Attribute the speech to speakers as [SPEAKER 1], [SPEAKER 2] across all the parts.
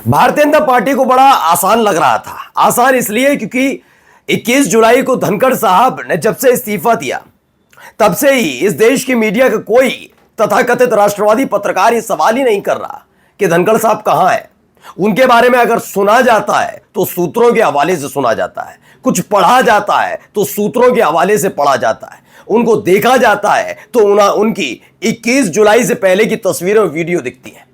[SPEAKER 1] Bharatiya Janata party को बड़ा आसान लग रहा था। आसान इसलिए क्योंकि 21 जुलाई को धनखड़ साहब ने जब से इस्तीफा दिया तब से ही इस देश की मीडिया का कोई तथाकथित राष्ट्रवादी पत्रकार ये सवाल ही नहीं कर रहा कि धनखड़ साहब कहां हैं। उनके बारे में अगर सुना जाता है तो सूत्रों के हवाले से सुना जाता है, कुछ पढ़ा जाता है तो सूत्रों के हवाले से पढ़ा जाता है, उनको देखा जाता है तो उनकी 21 जुलाई से पहले की तस्वीरें और वीडियो दिखती है।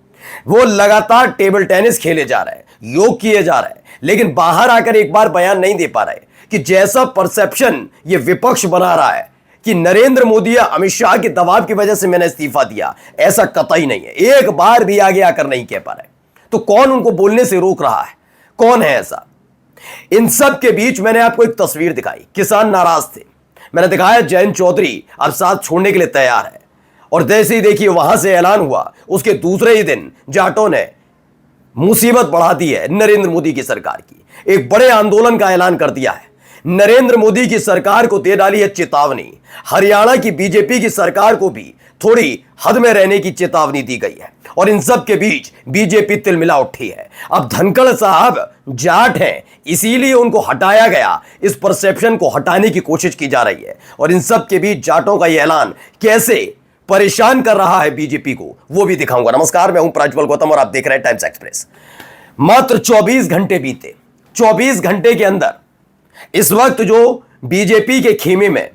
[SPEAKER 1] वो लगातार टेबल टेनिस खेले जा रहे हैं, योग किए जा रहे हैं, लेकिन बाहर आकर एक बार बयान नहीं दे पा रहे कि जैसा परसेप्शन ये विपक्ष बना रहा है कि नरेंद्र मोदी या अमित शाह के दबाव की वजह से मैंने इस्तीफा दिया, ऐसा कतई नहीं है। एक बार भी आगे आकर नहीं कह पा रहे। तो कौन उनको बोलने से रोक रहा है? कौन है ऐसा? इन सब के बीच मैंने आपको एक तस्वीर दिखाई। किसान नाराज थे, मैंने दिखाया जयंत चौधरी अब साथ छोड़ने के लिए तैयार है। और जैसे ही देखिए वहां से ऐलान हुआ, उसके दूसरे ही दिन जाटों ने मुसीबत बढ़ा दी है नरेंद्र मोदी की सरकार की। एक बड़े आंदोलन का ऐलान कर दिया है। नरेंद्र मोदी की सरकार को दे डाली है चेतावनी। हरियाणा की बीजेपी की सरकार को भी थोड़ी हद में रहने की चेतावनी दी गई है। और इन सब के बीच बीजेपी तिलमिला उठी है। अब धनखड़ साहब जाट हैं, इसीलिए उनको हटाया गया। इस परसेप्शन को हटाने की कोशिश की जा रही है। और इन सब के बीच जाटों का यह ऐलान कैसे परेशान कर रहा है बीजेपी को, वो भी दिखाऊंगा। नमस्कार, मैं हूं प्रज्वल गौतम और आप देख रहे हैं टाइम्स एक्सप्रेस। मात्र 24 घंटे बीते। 24 घंटे के अंदर इस वक्त जो बीजेपी के खेमे में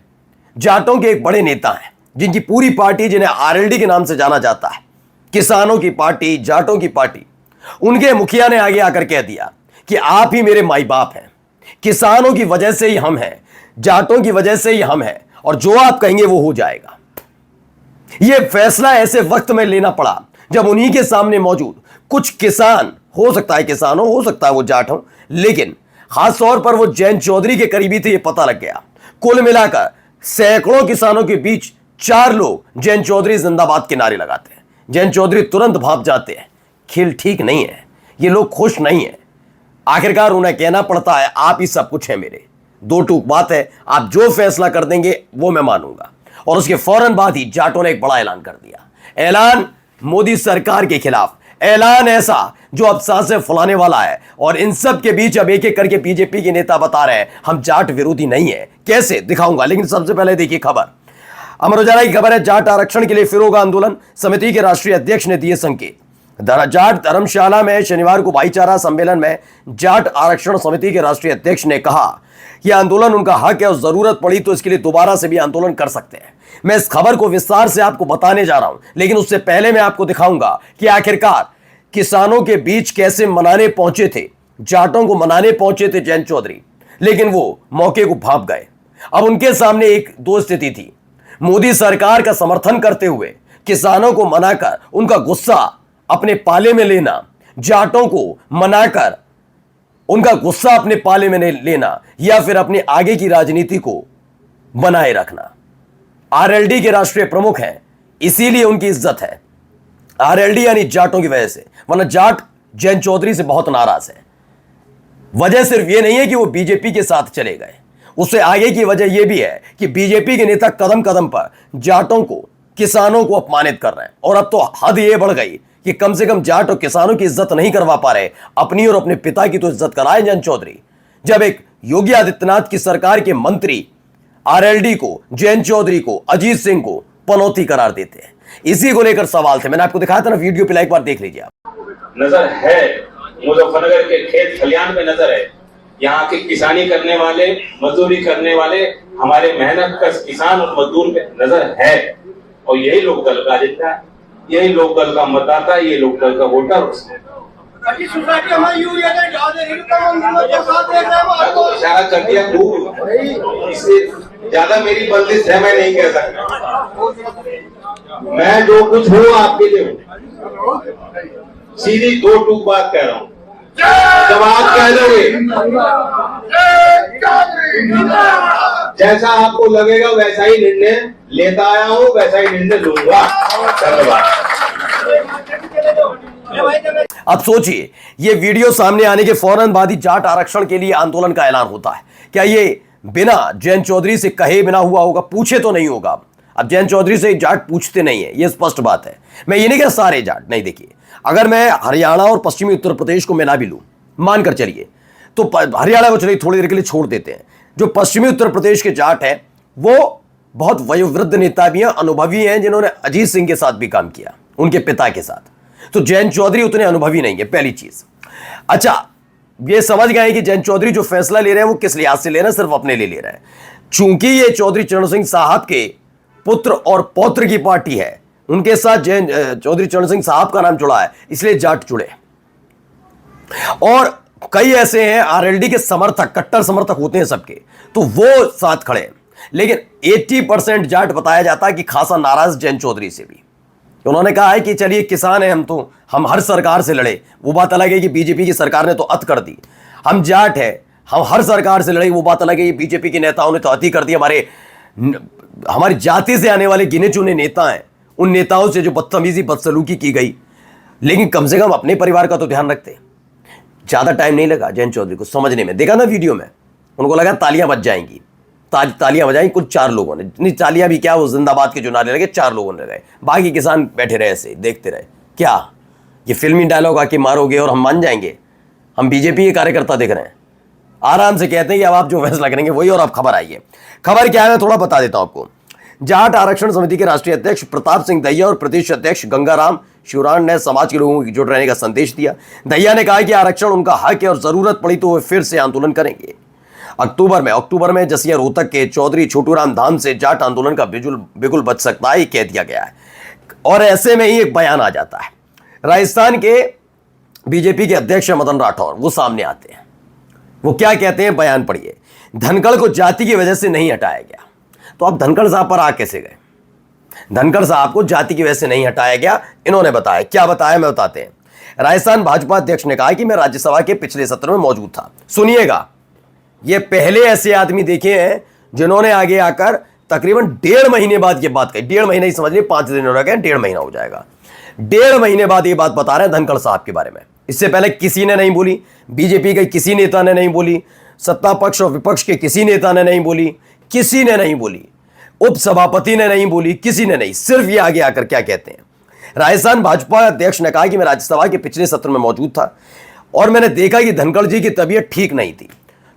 [SPEAKER 1] जाटों के एक बड़े नेता हैं, जिनकी पूरी पार्टी, जिन्हें आरएलडी के नाम से जाना जाता है, किसानों की पार्टी, जाटों की पार्टी, उनके मुखिया ने आगे आकर कह दिया कि आप ही मेरे माई बाप हैं, किसानों की वजह से ही हम हैं, जाटों की वजह से ही हम हैं, और जो आप कहेंगे वो हो जाएगा। यह फैसला ऐसे वक्त में लेना पड़ा जब उन्हीं के सामने मौजूद कुछ किसान, हो सकता है किसान हो सकता है वो जाट हो, लेकिन खास तौर पर वो जयंत चौधरी के करीबी थे, ये पता लग गया। कुल मिलाकर सैकड़ों किसानों के बीच 4 लोग जयंत चौधरी जिंदाबाद के नारे लगाते हैं। जयंत चौधरी तुरंत भाग जाते हैं। खेल ठीक नहीं है, ये लोग खुश नहीं है। आखिरकार उन्हें कहना पड़ता है आप ही सब कुछ है मेरे। दो टूक बात है, आप जो फैसला कर देंगे वो मैं मानूंगा। और उसके फौरन बाद ही जाटों ने एक बड़ा ऐलान कर दिया। ऐलान मोदी सरकार के खिलाफ, ऐलान ऐसा जो अब सांसें फुलाने वाला है। और इन सब के बीच अब एक एक करके बीजेपी के नेता बता रहे हैं हम जाट विरोधी नहीं है। कैसे दिखाऊंगा, लेकिन सबसे पहले देखिए खबर। अमर उजाला की खबर है, जाट आरक्षण के लिए फिर होगा आंदोलन, समिति के राष्ट्रीय अध्यक्ष ने दिए संकेत। जाट धर्मशाला में शनिवार को भाईचारा सम्मेलन में जाट आरक्षण समिति के राष्ट्रीय अध्यक्ष ने कहा यह आंदोलन उनका हक है और जरूरत पड़ी तो इसके लिए दोबारा से भी आंदोलन कर सकते हैं। मैं इस खबर को विस्तार से आपको बताने जा रहा हूं, लेकिन उससे पहले मैं आपको दिखाऊंगा कि आखिरकार किसानों के बीच कैसे मनाने पहुंचे थे, जाटों को मनाने पहुंचे थे जयंत चौधरी, लेकिन वो मौके को भाप गए। अब उनके सामने एक दो स्थिति थी। मोदी सरकार का समर्थन करते हुए किसानों को मनाकर उनका गुस्सा अपने पाले में लेना, जाटों को मनाकर उनका गुस्सा अपने पाले में लेना, या फिर अपने आगे की राजनीति को बनाए रखना। आरएलडी के राष्ट्रीय प्रमुख हैं, इसीलिए उनकी इज्जत है। आरएलडी यानी जाटों की वजह से, वरना जाट जयंत चौधरी से बहुत नाराज है। वजह सिर्फ यह नहीं है कि वो बीजेपी के साथ चले गए, उससे आगे की वजह यह भी है कि बीजेपी के नेता कदम कदम पर जाटों को, किसानों को अपमानित कर रहे हैं। और अब तो हद यह बढ़ गई कि कम से कम जाट और किसानों की इज्जत नहीं करवा पा रहे, अपनी और अपने पिता की तो इज्जत कराए जयंत चौधरी। जब एक योगी आदित्यनाथ की सरकार के मंत्री आरएलडी को, जयंत चौधरी को, अजीत सिंह को पनौती करार देते हैं। इसी को लेकर सवाल थे, मैंने आपको दिखाया था ना वीडियो पे, एक बार देख लीजिए आप।
[SPEAKER 2] नजर है मुजफ्फरनगर के खेत खलियान में, नजर है यहाँ के किसानी करने वाले, मजदूरी करने वाले, हमारे मेहनत कश किसान और मजदूर पे नजर है। और यही लोकदल का एजेंडा है, यही लोकदल का मतदाता, ये लोकदल का वोटर। इशारा कर दिया, इससे ज्यादा मेरी बंदिश है, मैं नहीं कह सकता। मैं जो कुछ हूँ आपके लिए हूँ। सीधी दो टूक बात कह रहा हूँ, जब आप कह दोगे जैसा आपको लगेगा वैसा ही निर्णय लेता आया हूँ, वैसा ही निर्णय लूंगा। धन्यवाद।
[SPEAKER 1] अब सोचिए, ये वीडियो सामने आने के फौरन बाद ही जाट आरक्षण के लिए आंदोलन का ऐलान होता है। क्या ये बिना जयंत चौधरी से कहे बिना हुआ होगा? पूछे तो नहीं होगा। अब जयंत चौधरी से जाट पूछते नहीं है, ये स्पष्ट बात है। मैं ये नहीं कह सारे जाट नहीं, देखिए अगर मैं हरियाणा और पश्चिमी उत्तर प्रदेश को मिला भी लूं, मानकर चलिए, तो हरियाणा को चलिए थोड़ी देर के लिए छोड़ देते हैं, जो पश्चिमी उत्तर प्रदेश के जाट हैं वो बहुत वयोवृद्ध नेता भी हैं, अनुभवी हैं, जिन्होंने अजीत सिंह के साथ भी काम किया, उनके पिता के साथ। तो जयंत चौधरी उतने अनुभवी नहीं है, पहली चीज। अच्छा, ये समझ गए कि जयंत चौधरी जो फैसला ले रहे हैं वो किस लिहाज से ले रहे हैं, सिर्फ अपने लिए ले रहे हैं। चूंकि ये चौधरी चरण सिंह साहब के पुत्र और पौत्र की पार्टी है, उनके साथ चौधरी चरण सिंह साहब का नाम जुड़ा है, इसलिए जाट जुड़े। और कई ऐसे हैं आरएलडी के समर्थक, कट्टर समर्थक होते हैं सबके, तो वो साथ खड़े हैं। लेकिन 80% जाट बताया जाता है कि खासा नाराज जयंत चौधरी से भी। उन्होंने कहा है कि चलिए किसान है हम हर सरकार से लड़े, वो बात अलग है कि बीजेपी की सरकार ने तो अत कर दी। हम जाट है, हम हर सरकार से लड़े, वो बात अलग है कि बीजेपी के नेताओं ने तो अति कर दी। हमारी जाति से आने वाले गिने चुने नेता हैं, उन नेताओं से जो बदतमीजी बदसलूकी की गई, लेकिन कम से कम अपने परिवार का तो ध्यान रखते। ज्यादा टाइम नहीं लगा जयंत चौधरी को समझने में, देखा ना वीडियो में, उनको लगा तालियां बज जाएंगी, तालियां बजाई कुल 4 लोगों ने, नहीं तालियां भी क्या, वो जिंदाबाद के जो नारे लगे 4 लोगों ने लगाए, बाकी किसान बैठे रहे ऐसे देखते रहे। क्या ये फिल्मी डायलॉग आके मारोगे और हम मान जाएंगे? हम बीजेपी के कार्यकर्ता दिख रहे हैं, आराम से कहते हैं कि अब आप जो फैसला करेंगे वही, और अब खबर आई है। खबर क्या है मैं थोड़ा बता देता हूं आपको। जाट आरक्षण समिति के राष्ट्रीय अध्यक्ष प्रताप सिंह दहिया और प्रदेश अध्यक्ष गंगाराम शिवरान ने समाज के लोगों की जुट रहने का संदेश दिया। दहिया ने कहा कि आरक्षण उनका हक है और जरूरत पड़ी तो वे फिर से आंदोलन करेंगे। अक्टूबर में जसिया रोहतक के चौधरी छोटूराम धाम से जाट आंदोलन का बिगुल बच सकता है, कह दिया गया है। और ऐसे में ही एक बयान आ जाता है, राजस्थान के बीजेपी के अध्यक्ष मदन राठौर वो सामने आते हैं। वो क्या कहते हैं, बयान पढ़िए। धनखड़ को जाति की वजह से नहीं हटाया गया। तो अब धनखड़ साहब पर आ कैसे गए? धनखड़ साहब को जाति की वजह से नहीं हटाया गया, इन्होंने बताया। क्या बताया मैं बताते हैं। राजस्थान भाजपा अध्यक्ष ने कहा कि मैं राज्यसभा के पिछले सत्र में मौजूद था। सुनिएगा, ये पहले ऐसे आदमी देखे हैं जिन्होंने आगे आकर तकरीबन 1.5 महीने बाद ये बात कही। 1.5 महीने ही समझ लीजिए, 5 दिन हो गए, 1.5 महीना हो जाएगा। 1.5 महीने बाद ये बात बता रहे हैं धनखड़ साहब के बारे में। इससे पहले किसी ने नहीं बोली, बीजेपी के किसी नेता ने नहीं बोली, सत्ता पक्ष और विपक्ष के किसी नेता ने नहीं बोली, किसी ने नहीं बोली, उप सभापति ने नहीं बोली, किसी ने नहीं। सिर्फ ये आगे आकर क्या कहते हैं, राजस्थान भाजपा अध्यक्ष ने कहा कि मैं राज्यसभा के पिछले सत्र में मौजूद था और मैंने देखा कि धनखड़ जी की तबीयत ठीक नहीं थी,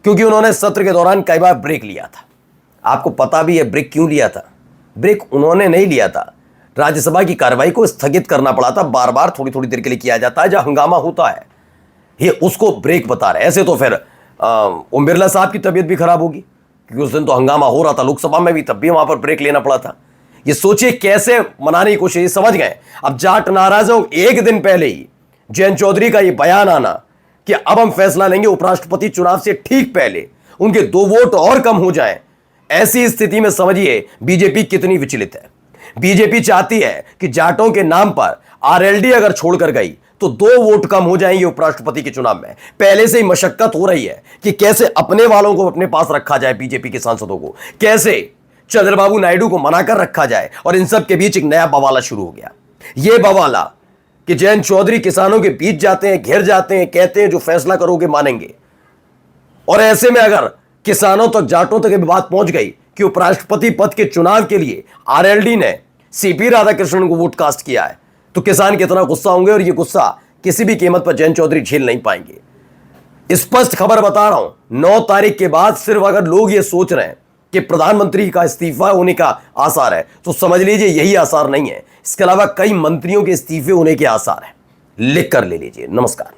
[SPEAKER 1] क्योंकि उन्होंने सत्र के दौरान कई बार ब्रेक लिया था। आपको पता भी है ब्रेक क्यों लिया था? ब्रेक उन्होंने नहीं लिया था, राज्यसभा की कार्रवाई को स्थगित करना पड़ा था। बार बार थोड़ी थोड़ी देर के लिए किया जाता है जहां हंगामा होता है, ये उसको ब्रेक बता रहे। ऐसे तो फिर ओम बिरला साहब की तबीयत भी खराब होगी, क्योंकि उस दिन तो हंगामा हो रहा था लोकसभा में भी, तब भी वहां पर ब्रेक लेना पड़ा था। ये सोचिए कैसे मनाने की कोशिश, समझ गए। अब जाट नाराज हो, एक दिन पहले ही जयंत चौधरी का ये बयान आना कि अब हम फैसला लेंगे उपराष्ट्रपति चुनाव से ठीक पहले, उनके 2 वोट और कम हो जाएं। ऐसी स्थिति में समझिए बीजेपी कितनी विचलित है। बीजेपी चाहती है कि जाटों के नाम पर आरएलडी अगर छोड़कर गई तो 2 वोट कम हो जाएंगे उपराष्ट्रपति के चुनाव में। पहले से ही मशक्कत हो रही है कि कैसे अपने वालों को अपने पास रखा जाए, बीजेपी के सांसदों को कैसे चंद्रबाबू नायडू को मनाकर रखा जाए। और इन सब के बीच एक नया बवाला शुरू हो गया। यह बवाला कि जयंत चौधरी किसानों के बीच जाते हैं, घेर जाते हैं, कहते हैं जो फैसला करोगे मानेंगे। और ऐसे में अगर किसानों तक, जाटों तक बात पहुंच गई कि उपराष्ट्रपति पद के चुनाव के लिए आरएलडी ने सीपी राधाकृष्णन को वोट कास्ट किया है, तो किसान कितना गुस्सा होंगे। और ये गुस्सा किसी भी कीमत पर जयंत चौधरी झेल नहीं पाएंगे। स्पष्ट खबर बता रहा हूं, 9 तारीख के बाद सिर्फ अगर लोग ये सोच रहे हैं कि प्रधानमंत्री का इस्तीफा होने का आसार है, तो समझ लीजिए यही आसार नहीं है। इसके अलावा कई मंत्रियों के इस्तीफे होने के आसार है। लिख कर ले लीजिए। नमस्कार।